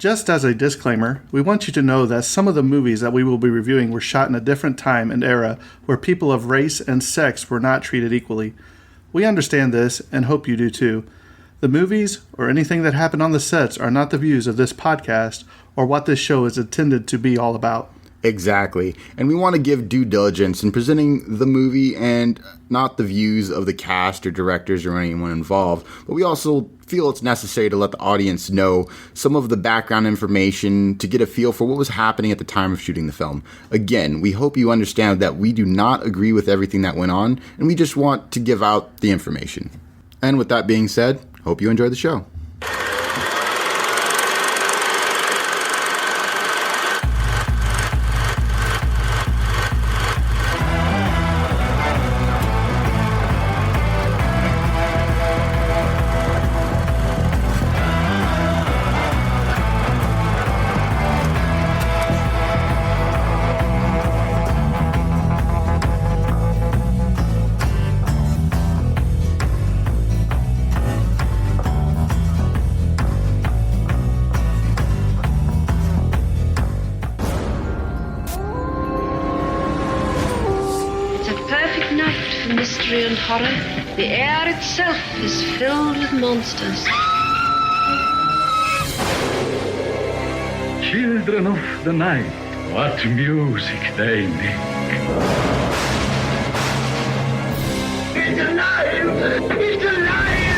Just as a disclaimer, we want you to know that some of the movies that we will be reviewing were shot in a different time and era where people of race and sex were not treated equally. We understand this and hope you do too. The movies or anything that happened on the sets are not the views of this podcast or what this show is intended to be all about. Exactly. And we want to give due diligence in presenting the movie and not the views of the cast or directors or anyone involved. But we also feel it's necessary to let the audience know some of the background information to get a feel for what was happening at the time of shooting the film. Again, we hope you understand that we do not agree with everything that went on, and we just want to give out the information. And with that being said, hope you enjoy the show. And horror, the air itself is filled with monsters. Children of the night, what music they make. It's alive! It's alive!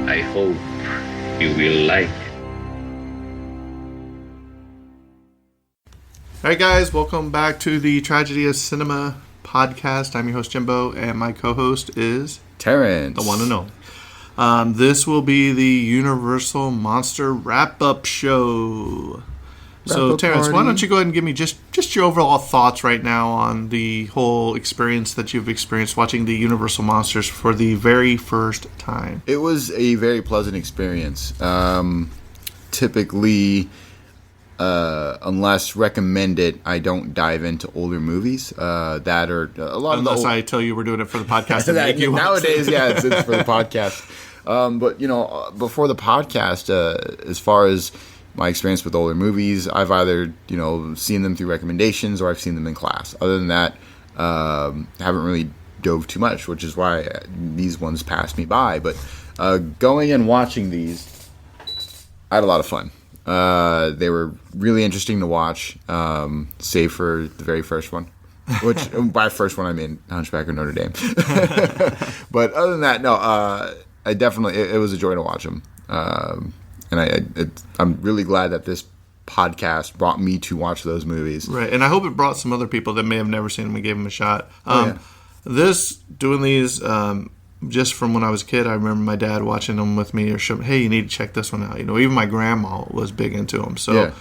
I hope you will like it. Alright guys, welcome back to the Tragedy of Cinema podcast. I'm your host Jimbo, and my co-host is Terrence, the one and only. This will be the Universal Monster wrap-up show. So Terrence, why don't you go ahead and give me just your overall thoughts right now on the whole experience that you've experienced watching the Universal Monsters for the very first time. It was a very pleasant experience. Typically, unless recommended, I don't dive into older movies that are a lot unless of I tell you we're doing it for the podcast. And make you nowadays, yeah, it's for the podcast. But before the podcast, as far as my experience with older movies, I've either seen them through recommendations or I've seen them in class. Other than that, haven't really dove too much, which is why these ones passed me by. But going and watching these, I had a lot of fun. They were really interesting to watch, save for the very first one. Which, by first one, I mean Hunchback of Notre Dame. But other than that, no, I definitely, it was a joy to watch them. And I'm really glad that this podcast brought me to watch those movies. Right, and I hope it brought some other people that may have never seen them and gave them a shot. Doing these, just from when I was a kid, I remember my dad watching them with me or showing, hey, you need to check this one out. Even my grandma was big into them. So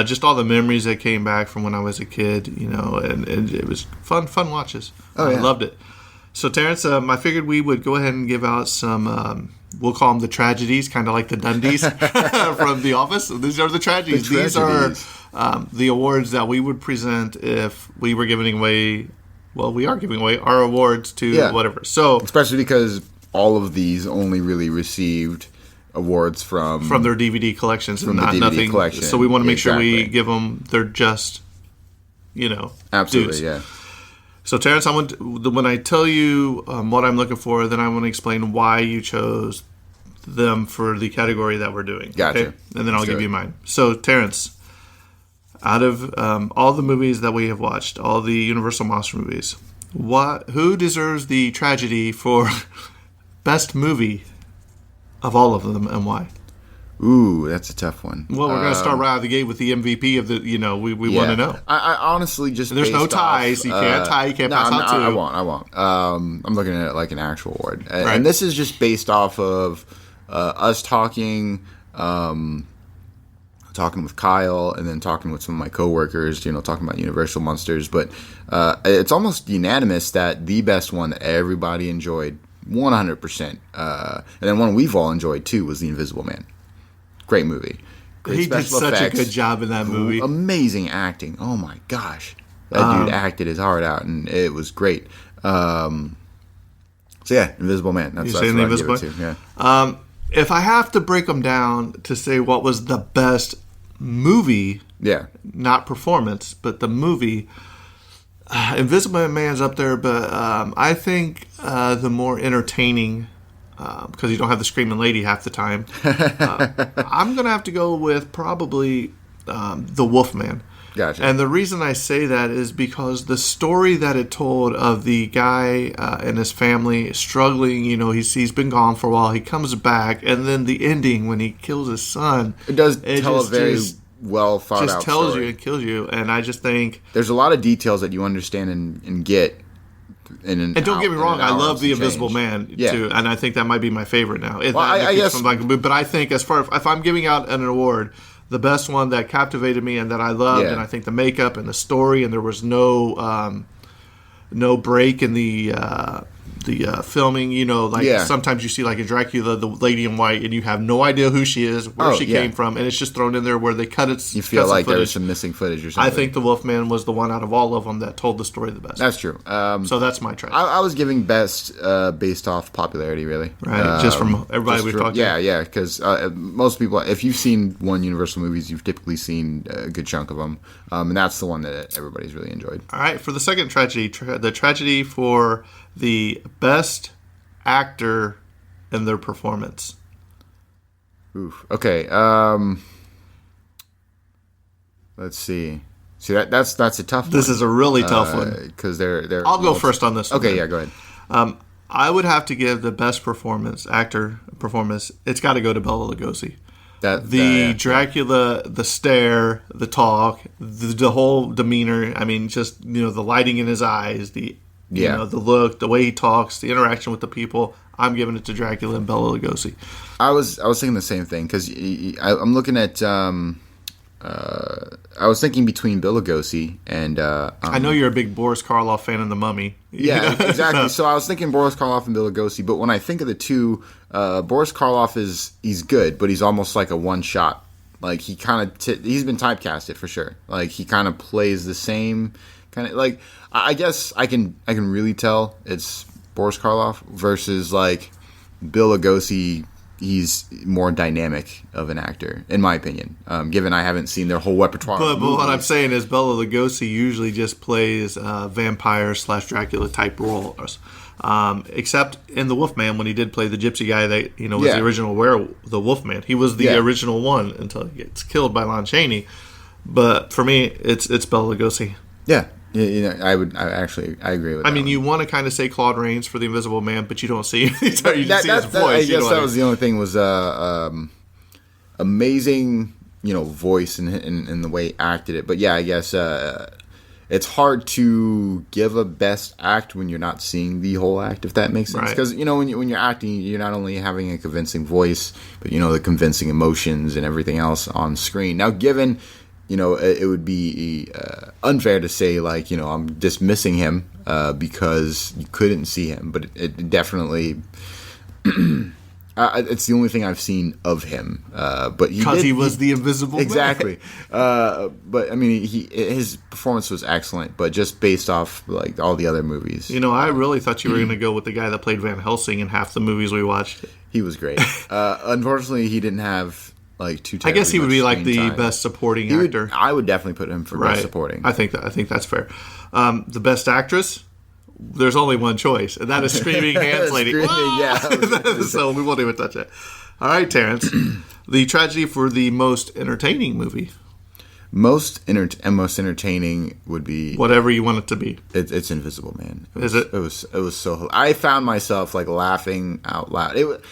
just all the memories that came back from when I was a kid, and it was fun watches. I loved it. So, Terrence, I figured we would go ahead and give out some, we'll call them the tragedies, kind of like the Dundies from The Office. These are the tragedies. These are the awards that we would present if we were giving away, well, we are giving away our awards to whatever. So, especially because all of these only really received awards from their DVD collections and not nothing. Collection. So we want to make sure we give them their just, absolutely, dues. Yeah. So, Terrence, when I tell you what I'm looking for, then I want to explain why you chose them for the category that we're doing. Gotcha. Okay? And then I'll give you mine. So, Terrence, out of all the movies that we have watched, all the Universal Monster movies, who deserves the tragedy for best movie of all of them, and why? Ooh, that's a tough one. Well, we're going to start right out of the gate with the MVP of the, we want to know. I honestly just there's no ties. You can't tie. You can't pass out two. I won't. I'm looking at it like an actual award. And this is just based off of us talking with Kyle and then talking with some of my coworkers, talking about Universal Monsters. But it's almost unanimous that the best one that everybody enjoyed, 100%. And then one we've all enjoyed, too, was The Invisible Man. Great movie. Great he did such effects. A good job in that movie. Amazing acting. Oh my gosh. That dude acted his heart out, and it was great. So yeah, Invisible Man. That's what I give it to. Yeah. If I have to break them down to say what was the best movie, not performance, but the movie, Invisible Man's up there. But I think the more entertaining, because you don't have the screaming lady half the time, I'm gonna have to go with probably the Wolfman. Gotcha. And the reason I say that is because the story that it told of the guy and his family struggling, he's been gone for a while. He comes back, and then the ending when he kills his son. It does tell a very well thought out story. Just tells you and kills you. And I just think there's a lot of details that you understand and get. And don't get me wrong, I love The Invisible Man too, and I think that might be my favorite now. I guess, but I think if I'm giving out an award, the best one that captivated me and that I loved, and I think the makeup and the story, and there was no break in the filming. Sometimes you see like in Dracula, the lady in white, and you have no idea who she is, where she came from, and it's just thrown in there where they cut it. You feel like there was some missing footage or something. I think the Wolfman was the one out of all of them that told the story the best. That's true. So that's my try. I was giving best based off popularity, really. Right, just from everybody we've talked to. Yeah, because most people, if you've seen one Universal movies, you've typically seen a good chunk of them, and that's the one that everybody's really enjoyed. All right, for the second tragedy, the tragedy for the best actor in their performance. Oof. Okay. Let's see. That's a tough one. This is a really tough one because they're. I'll go first on this one. Okay, yeah, go ahead. I would have to give the best actor performance. It's got to go to Bela Lugosi. Dracula, the stare, the talk, the whole demeanor. I mean, just the lighting in his eyes, the look, the way he talks, the interaction with the people. I'm giving it to Dracula and Bela Lugosi. I was thinking the same thing because I'm looking at. I was thinking between Bela Lugosi and. I know you're a big Boris Karloff fan of The Mummy. Yeah, exactly. So I was thinking Boris Karloff and Bela Lugosi, but when I think of the two, Boris Karloff he's good, but he's almost like a one shot. Like he kind of he's been typecasted for sure. Like he kind of plays the same kind of like. I guess I can really tell it's Boris Karloff versus like Bill Lugosi. He's more dynamic of an actor, in my opinion. Given I haven't seen their whole repertoire. But what I'm saying is Bela Lugosi usually just plays vampire / Dracula type roles. Except in The Wolfman when he did play the gypsy guy that was the original the Wolfman. He was the original one until he gets killed by Lon Chaney. But for me, it's Bela Lugosi. Yeah. I agree with that. I mean, you want to kind of say Claude Rains for The Invisible Man, but you don't see him. You just see his voice. I guess that was the only thing was amazing, voice and the way he acted it. But yeah, I guess it's hard to give a best act when you're not seeing the whole act, if that makes sense. Because, when you're acting, you're not only having a convincing voice, but, the convincing emotions and everything else on screen. Now, given... it would be unfair to say, like, I'm dismissing him because you couldn't see him. But it definitely... it's the only thing I've seen of him. But because he was the Invisible Man. Exactly. But, I mean, his performance was excellent. But just based off, like, all the other movies. I really thought you were going to go with the guy that played Van Helsing in half the movies we watched. He was great. Unfortunately, he didn't have... I guess he would be like the best supporting actor. I would definitely put him for best supporting. I think that's fair. The best actress, there's only one choice, and that is Screaming Hands Lady. So we won't even touch it. All right, Terrence. The tragedy for the most entertaining movie. Most entertaining would be whatever you want it to be. It's Invisible Man. Is it? It was so. I found myself like laughing out loud.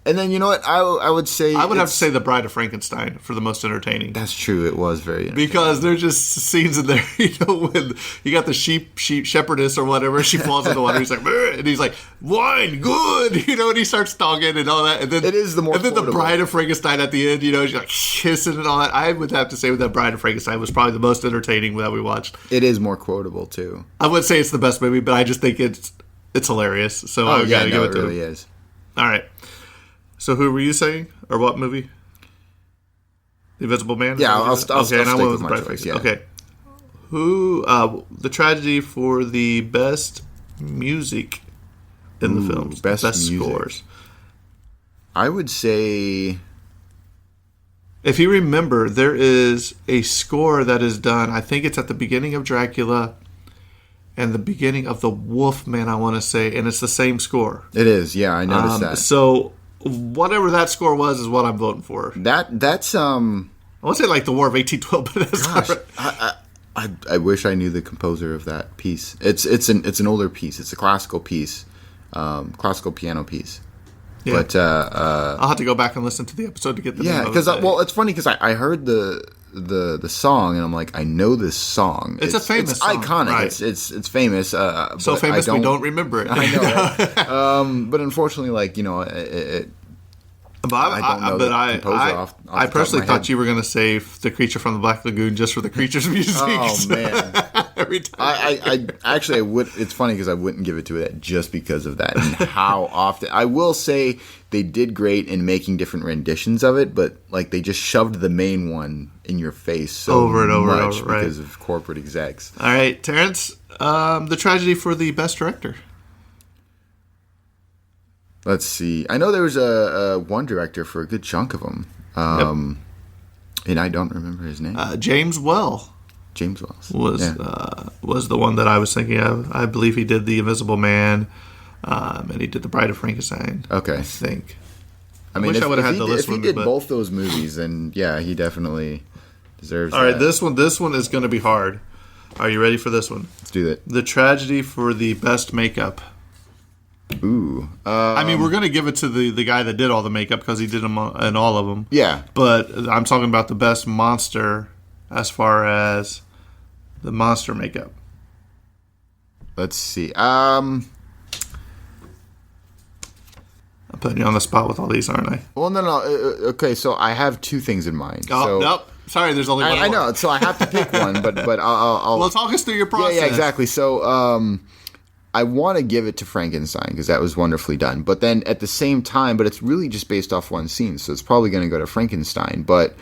And then, you know what? I would say... I would have to say The Bride of Frankenstein for the most entertaining. That's true. It was very entertaining. Because there's just scenes in there, when you got the sheep shepherdess or whatever, she falls in the water, he's like, and he's like, wine, good, and he starts talking and all that. And then, it is the more And then quotable. The Bride of Frankenstein at the end, she's like kissing and all that. I would have to say that Bride of Frankenstein was probably the most entertaining that we watched. It is more quotable, too. I wouldn't say it's the best movie, but I just think it's hilarious. So I gotta give it to him. It really is. All right. So who were you saying? Or what movie? The Invisible Man? Yeah, I'll stick and I went with my Bride choice, Okay. The tragedy for the best music in the films. Best music. Scores. I would say... If you remember, there is a score that is done, I think it's at the beginning of Dracula and the beginning of the Wolfman, I want to say, and it's the same score. It is, yeah, I noticed that. So, whatever that score was is what I'm voting for. That's I want to say like the War of 1812, but that's gosh, not right. I wish I knew the composer of that piece. It's an older piece. It's a classical piece, classical piano piece. Yeah. But I'll have to go back and listen to the episode to get the name because of it. it's funny because I heard the song and I'm like, I know this song. It's a famous song, iconic. right. It's famous. So famous we don't remember it. I know. Right? But unfortunately, like I personally thought you were going to say The Creature from the Black Lagoon just for the creature's music. Oh man! Every time. I actually would. It's funny because I wouldn't give it to it just because of that and how often. I will say they did great in making different renditions of it, but like they just shoved the main one in your face so over and over much and over, right? Because of corporate execs. All right, Terrence. The tragedy for the best director. Let's see. I know there was a one director for a good chunk of them, and I don't remember his name. James Well. James Wells was the one that I was thinking of. I believe he did The Invisible Man, and he did The Bride of Frankenstein. Okay, I think. I mean, wish I would have had the list. If he did both those movies, then yeah, he definitely deserves. All right, this one is going to be hard. Are you ready for this one? Let's do that. The tragedy for the best makeup. Ooh. I mean, we're going to give it to the guy that did all the makeup because he did them in all of them. Yeah. But I'm talking about the best monster as far as the monster makeup. Let's see. I'm putting you on the spot with all these, aren't I? Well, no. Okay, so I have two things in mind. Oh, nope. Sorry, there's only one. I know, so I have to pick one, but I'll... Well, talk us through your process. Yeah, exactly. So, I want to give it to Frankenstein because that was wonderfully done. But then at the same time, but it's really just based off one scene, so it's probably going to go to Frankenstein. But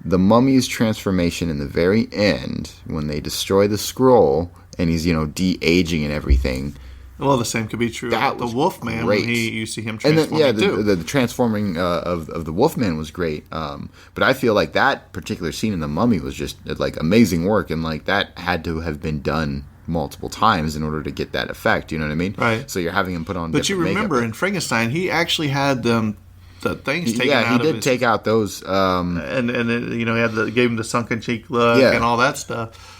the mummy's transformation in the very end, when they destroy the scroll and he's, de-aging and everything. Well, the same could be true of the Wolfman great. When you see him transforming and then, too. The transforming of the Wolfman was great. But I feel like that particular scene in the Mummy was just like amazing work, and like that had to have been done multiple times in order to get that effect. You know what I mean? Right. So you're having him put on. But you remember in Frankenstein, he actually had the things taken out. Yeah, he did take out those. And he had gave him the sunken cheek look and all that stuff.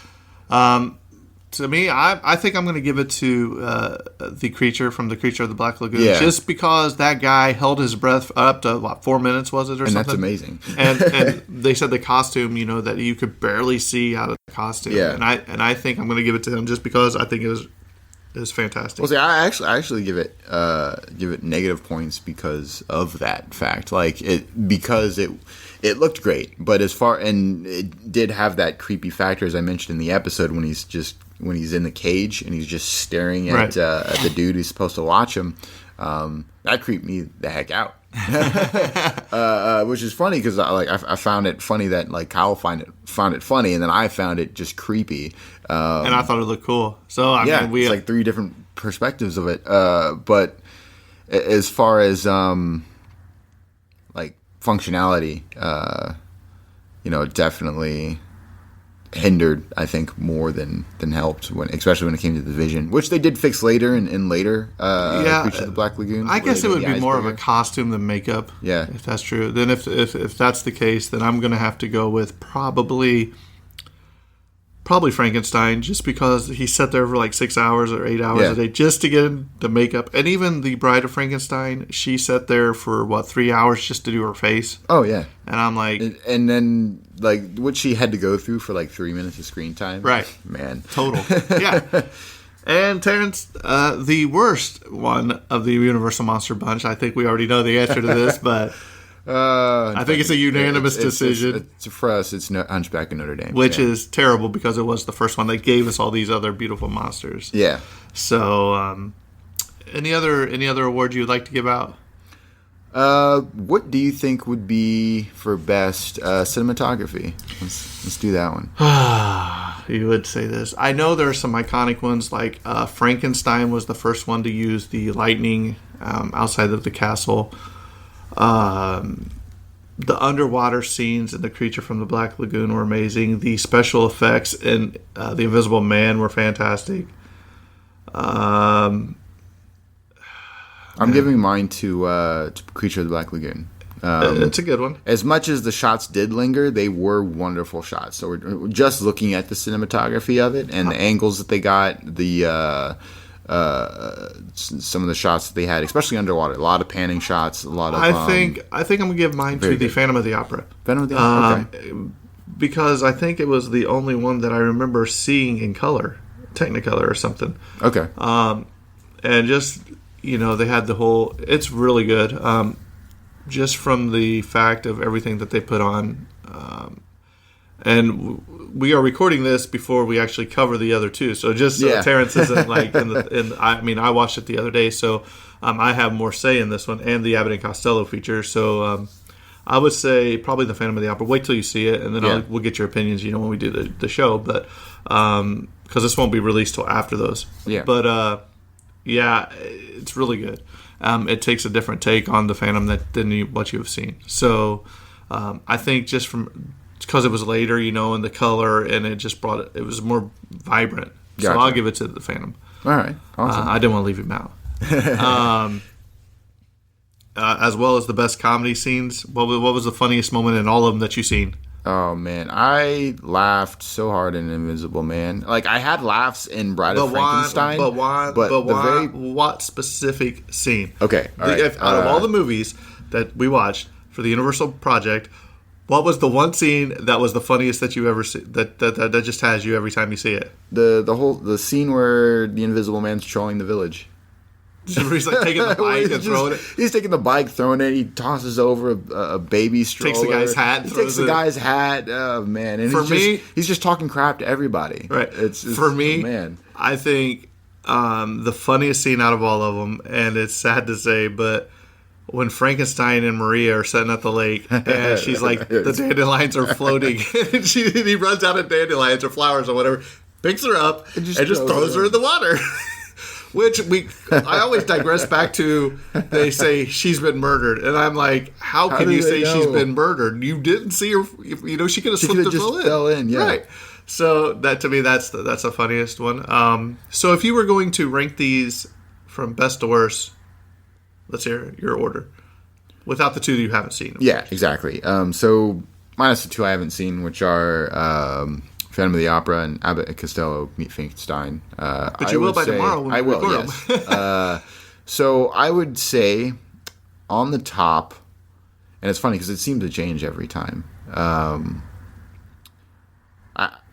To me, I think I'm going to give it to the creature from The Creature of the Black Lagoon, just because that guy held his breath up to 4 minutes, was it, or and something? That's amazing. and they said the costume, that you could barely see out of the costume. Yeah. And I think I'm going to give it to him just because I think it was fantastic. Well, see, I actually give it negative points because of that fact. Like because it looked great, but and it did have that creepy factor, as I mentioned in the episode, when he's in the cage and he's just staring at the dude who's supposed to watch him. That creeped me the heck out. Which is funny because I found it funny that like Kyle found it funny, and then I found it just creepy. And I thought it looked cool. So I mean, it's like three different perspectives of it. But as far as like functionality, definitely hindered, I think, more than helped, especially when it came to the vision, which they did fix later in later Creature of the Black Lagoon. I guess it would be more of a costume than makeup. Yeah. If that's true. Then if that's the case, then I'm going to have to go with probably Frankenstein, just because he sat there for like 6 hours or 8 hours a day just to get the makeup. And even the Bride of Frankenstein, she sat there for 3 hours just to do her face. Oh yeah. And I'm like, and then like what she had to go through for like 3 minutes of screen time. Right. Man. Total. Yeah. And Terrence, the worst one of the Universal Monster Bunch. I think we already know the answer to this, but I think it's a unanimous decision. For us, it's Hunchback of Notre Dame, which is terrible because it was the first one that gave us all these other beautiful monsters. Yeah. So, any other award you'd like to give out? What do you think would be for best cinematography? Let's do that one. You would say this. I know there are some iconic ones, like Frankenstein was the first one to use the lightning outside of the castle. The underwater scenes and the creature from the Black Lagoon were amazing. The special effects in The Invisible Man were fantastic. I'm giving mine to Creature of the Black Lagoon. It's a good one. As much as the shots did linger, they were wonderful shots. So we're just looking at the cinematography of it and the angles that they got, some of the shots that they had, especially underwater. A lot of panning shots, a lot of. I think I'm gonna give mine to the Phantom of the Opera. Phantom of the Opera, okay. Because I think it was the only one that I remember seeing in color, Technicolor or something. Okay. And just they had the whole. It's really good. Just from the fact of everything that they put on. And we are recording this before we actually cover the other two. So just so Terrence isn't like I watched it the other day, so I have more say in this one and the Abbott and Costello feature. So I would say probably the Phantom of the Opera. Wait till you see it, and then we'll get your opinions. When we do the show, but because this won't be released till after those. Yeah. But it's really good. It takes a different take on the Phantom than what you have seen. So I think just because it was later, and the color, and it just it was more vibrant. So Gotcha. I'll give it to the Phantom. All right. Awesome. I didn't want to leave him out. As well as the best comedy scenes. What was the funniest moment in all of them that you've seen? Oh man, I laughed so hard in Invisible Man. Like I had laughs in Bride of Frankenstein. What specific scene? Okay, all right. Out of all the movies that we watched for the Universal Project, what was the one scene that was the funniest that you ever see? That just has you every time you see it? The scene where the Invisible Man's trolling the village. He's like taking the bike and throwing it. He's taking the bike, throwing it. He tosses over a baby stroller. Takes the guy's hat. Takes the guy's hat. Oh man! And he's just talking crap to everybody. Right. It's for me, man. I think the funniest scene out of all of them, and it's sad to say, but when Frankenstein and Maria are sitting at the lake, and she's like, the dandelions are floating, and he runs out of dandelions or flowers or whatever, picks her up, and just throws her in the water. Which I always digress back to, they say she's been murdered. And I'm like, how can you say she's been murdered? You didn't see her, she could have slipped and fell in. Yeah. Right. So that to me, that's the funniest one. So if you were going to rank these from best to worst, let's hear your order. Without the two that you haven't seen. Yeah, exactly. So minus the two I haven't seen, which are Phantom of the Opera and Abbott and Costello Meet Frankenstein. But you will by tomorrow when I we will, record yes. So I would say on the top, and it's funny because it seems to change every time. I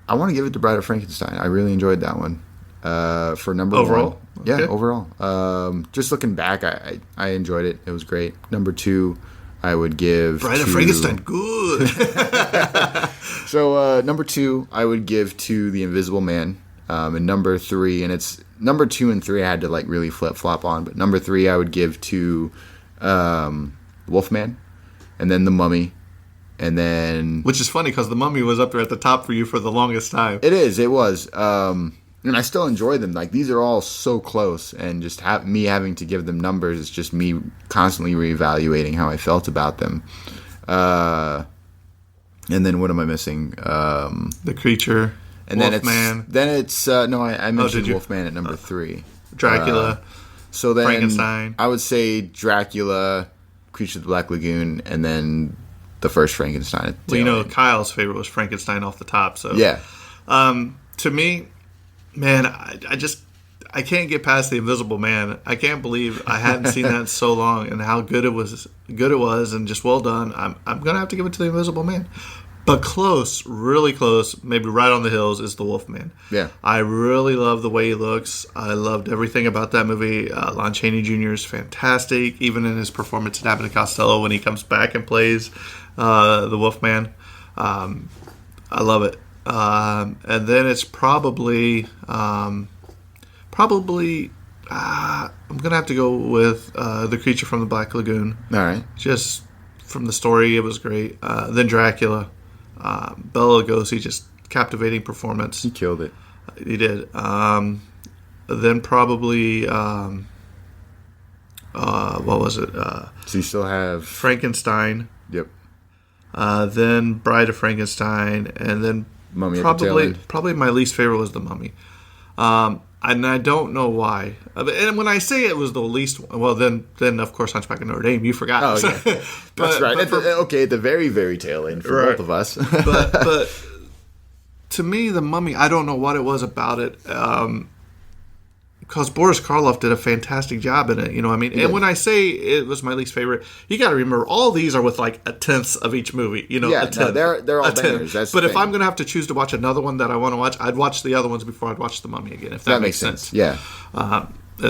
want to give it to Bride of Frankenstein. I really enjoyed that one. For number overall? one. Yeah, overall. Just looking back, I enjoyed it. It was great. Number two, I would give Bride of Frankenstein, good. So number two, I would give to The Invisible Man. And number three, and it's number 2 and 3 I had to like really flip flop on, but number 3 I would give to Wolfman, and then The Mummy, and then which is funny because The Mummy was up there at the top for you for the longest time. It was. And I still enjoy them. Like, these are all so close, and just me having to give them numbers is just me constantly reevaluating how I felt about them. And then what am I missing? The Creature, and Wolfman. I mentioned Wolfman at number 3. Dracula. So then Frankenstein. I would say Dracula, Creature of the Black Lagoon, and then the first Frankenstein. Well, Kyle's favorite was Frankenstein off the top. So yeah. To me, man, I can't get past The Invisible Man. I can't believe I hadn't seen that in so long, and how good it was, and just well done. I'm gonna have to give it to The Invisible Man, but close, really close, maybe right on the heels is The Wolfman. Yeah, I really love the way he looks. I loved everything about that movie. Lon Chaney Jr. is fantastic, even in his performance in Abbott and Costello when he comes back and plays the Wolfman. I love it. And then it's probably I'm gonna have to go with The Creature from the Black Lagoon. All right. Just from the story, it was great. Then Dracula, Bela Lugosi, just captivating performance. He killed it. He did. Then probably what was it? So you still have Frankenstein. Yep. Then Bride of Frankenstein, and then Mummy at the tail end. probably my least favorite was The Mummy. And I don't know why. And when I say it was the least, well, then of course Hunchback of Notre Dame. You forgot. Oh, yeah. That's right. At the very, very tail end for both of us. but to me, The Mummy, I don't know what it was about it. Because Boris Karloff did a fantastic job in it, you know what I mean? And when I say it was my least favorite, you got to remember, all these are with like a tenth of each movie, you know? Yeah, no, they're all bangers. But if I'm going to have to choose to watch another one that I want to watch, I'd watch the other ones before I'd watch The Mummy again, if that makes sense. Yeah. And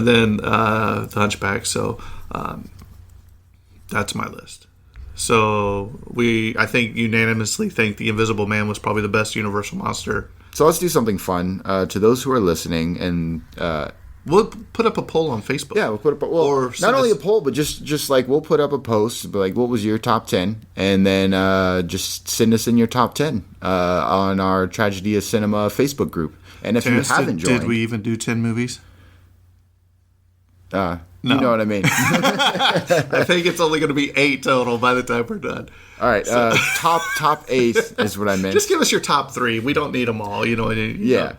then The Hunchback, so that's my list. So I think, unanimously think The Invisible Man was probably the best Universal monster. So let's do something fun. To those who are listening, and we'll put up a poll on Facebook. Yeah, we'll put up or not only a poll, but just like we'll put up a post, but like what was your top 10, and then just send us in your top 10 on our Tragedy of Cinema Facebook group. And if Terrence, you haven't joined, did we even do 10 movies? No. You know what I mean. I think it's only going to be 8 total by the time we're done. All right, so. top 8 is what I meant. Just give us your top 3. We don't need them all. You know. Yeah.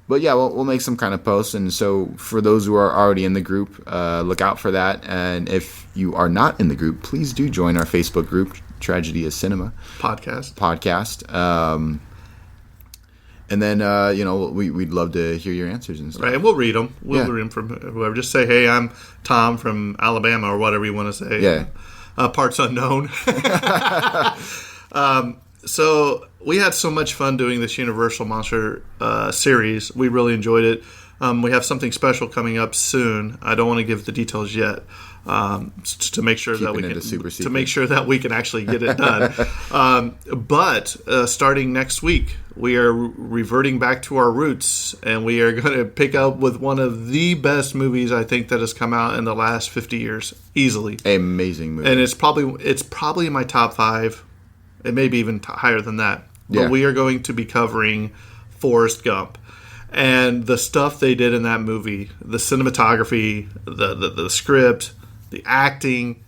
But yeah, we'll make some kind of post. And so for those who are already in the group, look out for that. And if you are not in the group, please do join our Facebook group, Tragedy of Cinema podcast. And then, we'd love to hear your answers and stuff. Right, and we'll read them. We'll read them from whoever. Just say, hey, I'm Tom from Alabama, or whatever you want to say. Yeah. Parts unknown. So we had so much fun doing this Universal Monster series. We really enjoyed it. We have something special coming up soon. I don't want to give the details yet. To make sure that we can actually get it done. But starting next week, we are reverting back to our roots, and we are going to pick up with one of the best movies I think that has come out in the last 50 years, easily. Amazing movie, and it's probably in my top 5. It may be even higher than that. But we are going to be covering Forrest Gump. And the stuff they did in that movie, the cinematography, the script, the acting,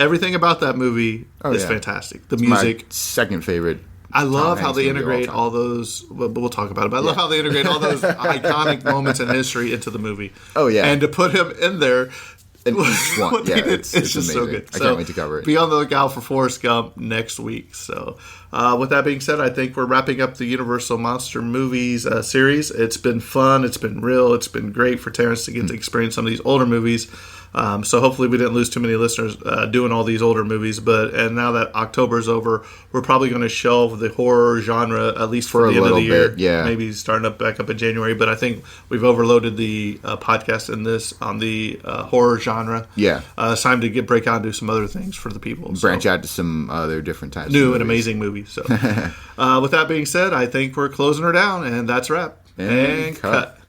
everything about that movie is fantastic. The music. My second favorite. I love how they integrate all those, but we'll talk about it. But I love how they integrate all those iconic moments in history into the movie. Oh, yeah. And to put him in there. In each one. Yeah, it's just amazing. So good. I can't wait to cover it. Be on the lookout for Forrest Gump next week. So, with that being said, I think we're wrapping up the Universal Monster Movies series. It's been fun. It's been real. It's been great for Terrence to get to experience some of these older movies. So hopefully we didn't lose too many listeners doing all these older movies. And now that October's over, we're probably going to shelve the horror genre at least for the end of the year. Yeah. Maybe starting back up in January. But I think we've overloaded the podcast in this on the horror genre. Yeah. It's time to break out and do some other things for the people. Branch out to some other different types new of and amazing movies. So with that being said, I think we're closing her down, and that's a wrap. And cut.